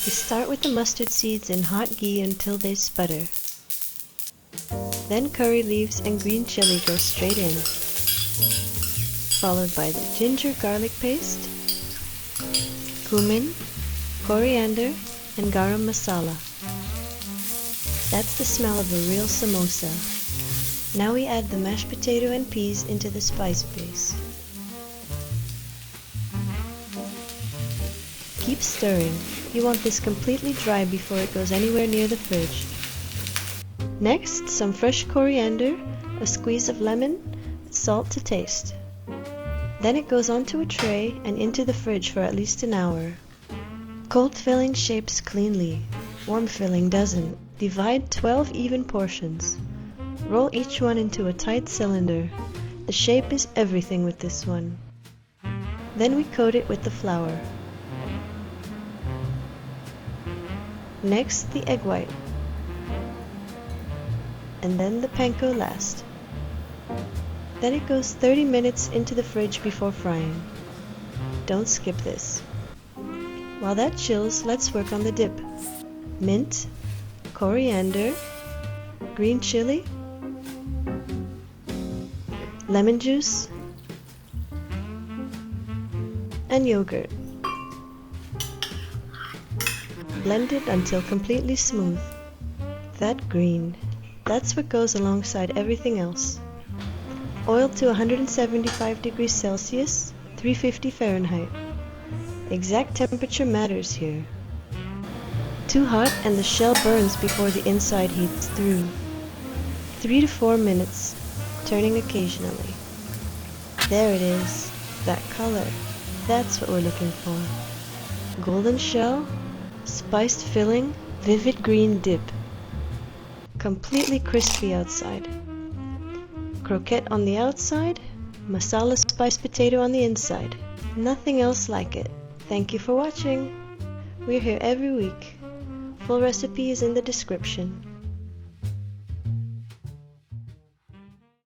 We start with the mustard seeds in hot ghee until they sputter. Then curry leaves and green chilli go straight in, followed by the ginger garlic paste, cumin, coriander, and garam masala. That's the smell of a real samosa. Now we add the mashed potato and peas into the spice base. Keep stirring. You want this completely dry before it goes anywhere near the fridge. Next, some fresh coriander, a squeeze of lemon, salt to taste. Then it goes onto a tray and into the fridge for at least an hour. Cold filling shapes cleanly. Warm filling doesn't. Divide 12 even portions. Roll each one into a tight cylinder. The shape is everything with this one. Then we coat it with the flour. Next, the egg white. And then the panko last. Then it goes 30 minutes into the fridge before frying. Don't skip this. While that chills, let's work on the dip. Mint, coriander, green chili, lemon juice, and yogurt. Blend it until completely smooth. That green, that's what goes alongside everything else. Oil to 175 degrees Celsius, 350 Fahrenheit. Exact temperature matters here. Too hot and the shell burns before the inside heats through. 3 to 4 minutes, turning occasionally. There it is, that color. That's what we're looking for. Golden shell, spiced filling, vivid green dip. Completely crispy outside. Croquette on the outside, masala spiced potato on the inside. Nothing else like it. Thank you for watching. We're here every week. Full recipe is in the description.